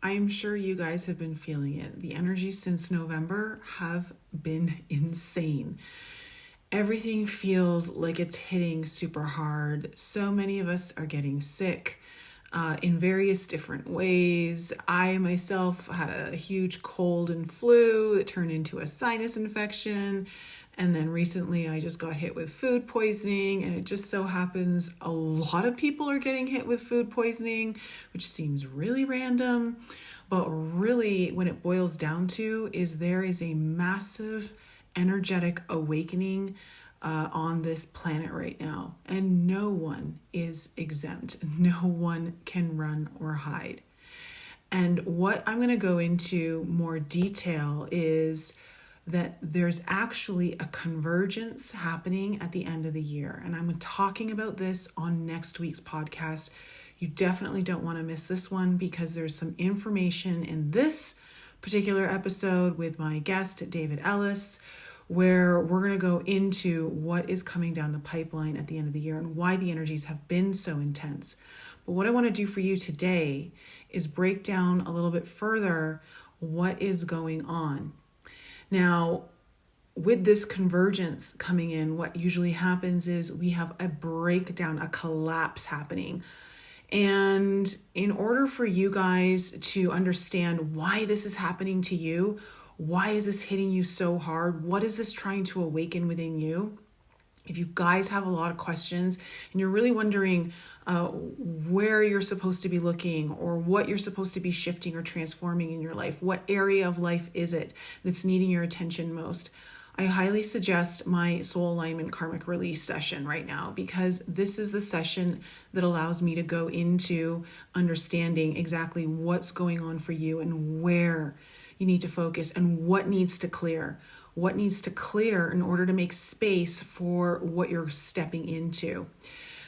I'm sure you guys have been feeling it. The energies since November have been insane. Everything feels like it's hitting super hard. So many of us are getting sick in various different ways. I myself had a huge cold and flu that turned into a sinus infection. And then recently I just got hit with food poisoning, and it just so happens a lot of people are getting hit with food poisoning, which seems really random. But really, when it boils down to is there is a massive energetic awakening on this planet right now, and no one is exempt. No one can run or hide. And what I'm going to go into more detail is that there's actually a convergence happening at the end of the year. And I'm talking about this on next week's podcast. You definitely don't want to miss this one, because there's some information in this particular episode with my guest, David Ellis, where we're going to go into what is coming down the pipeline at the end of the year and why the energies have been so intense. But what I want to do for you today is break down a little bit further what is going on. Now, with this convergence coming in, what usually happens is we have a breakdown, a collapse happening. And in order for you guys to understand why this is happening to you, why is this hitting you so hard? What is this trying to awaken within you? If you guys have a lot of questions and you're really wondering where you're supposed to be looking, or what you're supposed to be shifting or transforming in your life, what area of life is it that's needing your attention most, I highly suggest my soul alignment karmic release session right now, because this is the session that allows me to go into understanding exactly what's going on for you and where you need to focus and what needs to clear. What needs to clear in order to make space for what you're stepping into.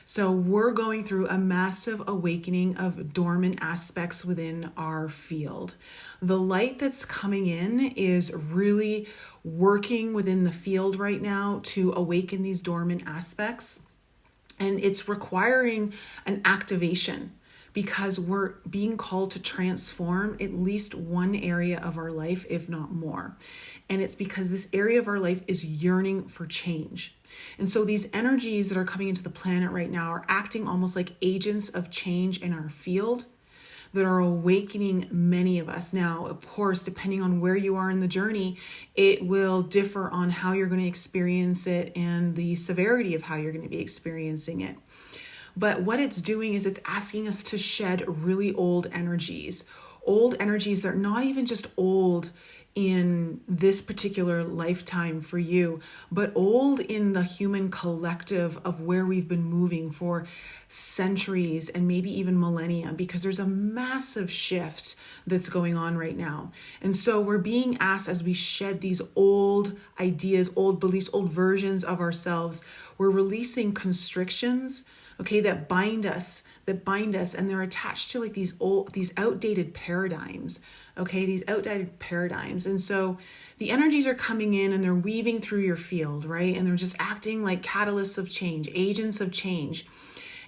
So we're going through a massive awakening of dormant aspects within our field. The light that's coming in is really working within the field right now to awaken these dormant aspects. And it's requiring an activation, because we're being called to transform at least one area of our life, if not more. And it's because this area of our life is yearning for change. And so these energies that are coming into the planet right now are acting almost like agents of change in our field that are awakening many of us. Now, of course, depending on where you are in the journey, it will differ on how you're going to experience it and the severity of how you're going to be experiencing it. But what it's doing is it's asking us to shed really old energies that are not even just old in this particular lifetime for you, but old in the human collective of where we've been moving for centuries and maybe even millennia, because there's a massive shift that's going on right now. And so we're being asked, as we shed these old ideas, old beliefs, old versions of ourselves, we're releasing constrictions, okay, that bind us, and they're attached to like these outdated paradigms, okay, these outdated paradigms. And so the energies are coming in and they're weaving through your field, right? And they're just acting like catalysts of change, agents of change.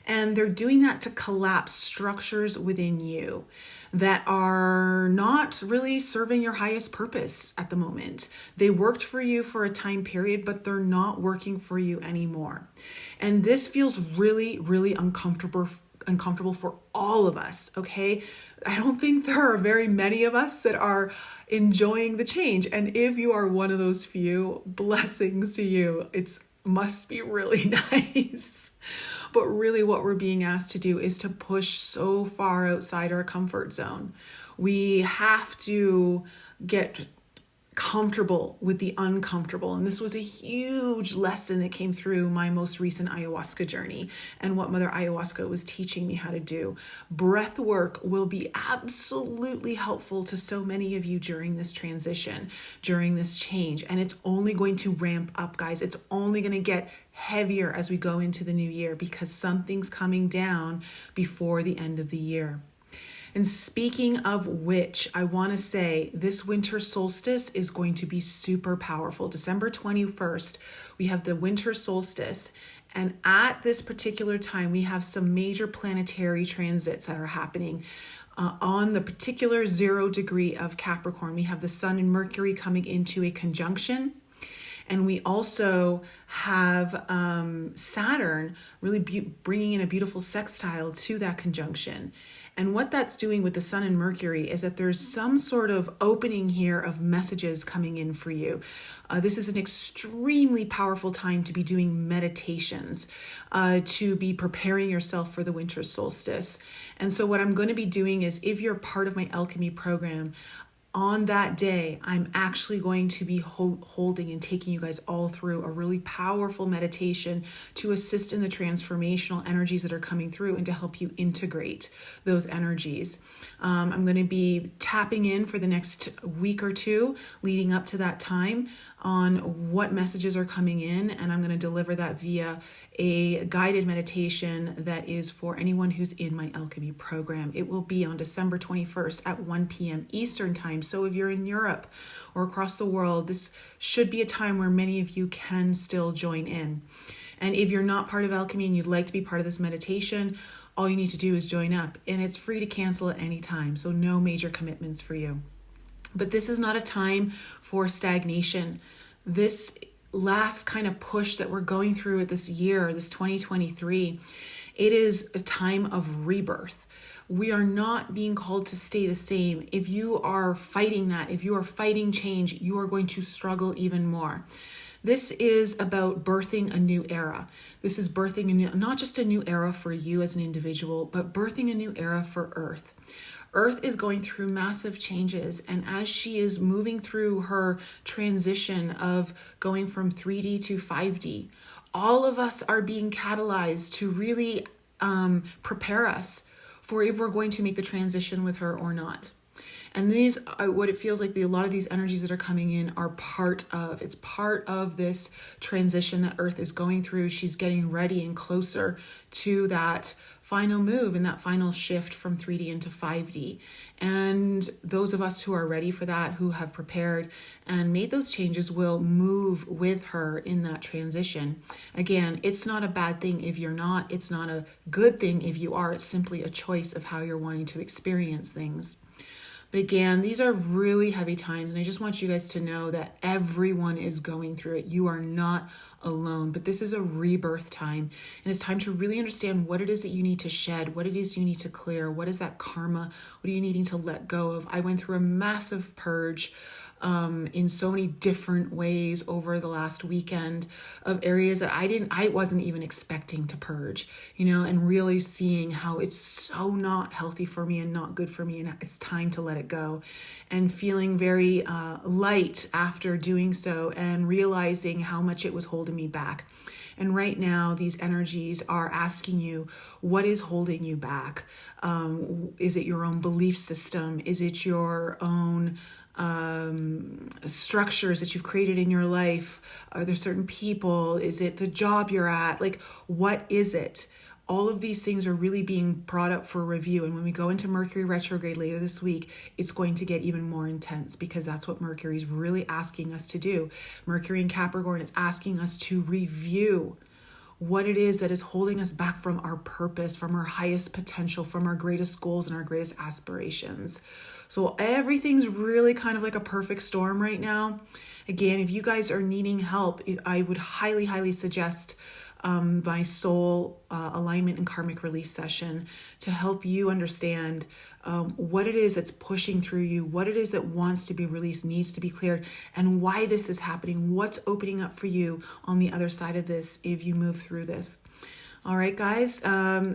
And they're doing that to collapse structures within you that are not really serving your highest purpose at the moment. They worked for you for a time period, but they're not working for you anymore. And this feels really, really uncomfortable for all of us, okay? I don't think there are very many of us that are enjoying the change. And if you are one of those few, blessings to you. It must be really nice. But really what we're being asked to do is to push so far outside our comfort zone. We have to get comfortable with the uncomfortable. And this was a huge lesson that came through my most recent ayahuasca journey and what Mother Ayahuasca was teaching me how to do. Breath work will be absolutely helpful to so many of you during this transition, during this change. And it's only going to ramp up, guys. It's only going to get heavier as we go into the new year, because something's coming down before the end of the year. And speaking of which, I want to say this winter solstice is going to be super powerful. December 21st, we have the winter solstice. And at this particular time, we have some major planetary transits that are happening. on the particular 0 degree of Capricorn. We have the Sun and Mercury coming into a conjunction. And we also have Saturn really bringing in a beautiful sextile to that conjunction. And what that's doing with the Sun and Mercury is that there's some sort of opening here of messages coming in for you. This is an extremely powerful time to be doing meditations, to be preparing yourself for the winter solstice. And so what I'm going to be doing is, if you're part of my Alchemy program, on that day, I'm actually going to be holding and taking you guys all through a really powerful meditation to assist in the transformational energies that are coming through and to help you integrate those energies. I'm going to be tapping in for the next week or two leading up to that time on what messages are coming in, and I'm going to deliver that via a guided meditation that is for anyone who's in my Alchemy program. It will be on December 21st at 1 p.m. Eastern time. So if you're in Europe or across the world, this should be a time where many of you can still join in. And if you're not part of Alchemy and you'd like to be part of this meditation, all you need to do is join up, and it's free to cancel at any time. So no major commitments for you. But this is not a time for stagnation. This last kind of push that we're going through this year, this 2023, it is a time of rebirth. We are not being called to stay the same. If you are fighting that, if you are fighting change, you are going to struggle even more. This is about birthing a new era. This is birthing not just a new era for you as an individual, but birthing a new era for Earth. Earth is going through massive changes, and as she is moving through her transition of going from 3D to 5D, all of us are being catalyzed to really prepare us for if we're going to make the transition with her or not. And these are what it feels like. A lot of these energies that are coming in are part of this transition that Earth is going through. She's getting ready and closer to that final move and that final shift from 3D into 5D. And those of us who are ready for that, who have prepared and made those changes, will move with her in that transition. Again, it's not a bad thing if you're not. It's not a good thing if you are. It's simply a choice of how you're wanting to experience things. But again, these are really heavy times, and I just want you guys to know that everyone is going through it. You are not alone, but this is a rebirth time, and it's time to really understand what it is that you need to shed, what it is you need to clear, what is that karma, what are you needing to let go of. I went through a massive purge in so many different ways over the last weekend of areas that I wasn't even expecting to purge, and really seeing how it's so not healthy for me and not good for me, and it's time to let it go, and feeling very light after doing so, and realizing how much it was holding me back. And right now, these energies are asking you, what is holding you back? Is it your own belief system? Is it your own structures that you've created in your life? Are there certain people? Is it the job you're at? Like, what is it? All of these things are really being brought up for review. And when we go into Mercury retrograde later this week, it's going to get even more intense, because that's what Mercury is really asking us to do. Mercury in Capricorn is asking us to review what it is that is holding us back from our purpose, from our highest potential, from our greatest goals and our greatest aspirations. So everything's really kind of like a perfect storm right now. Again, if you guys are needing help, I would highly, highly suggest my soul alignment and karmic release session to help you understand what it is that's pushing through you, what it is that wants to be released, needs to be cleared, and why this is happening, what's opening up for you on the other side of this if you move through this. All right, guys.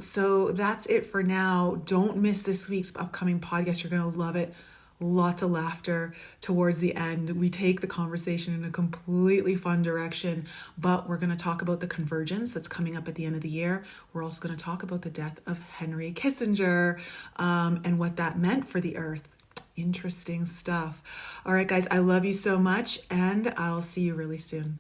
So that's it for now. Don't miss this week's upcoming podcast. You're going to love it. Lots of laughter towards the end. We take the conversation in a completely fun direction, but we're going to talk about the convergence that's coming up at the end of the year. We're also going to talk about the death of Henry Kissinger and what that meant for the earth. Interesting stuff. All right, guys, I love you so much, and I'll see you really soon.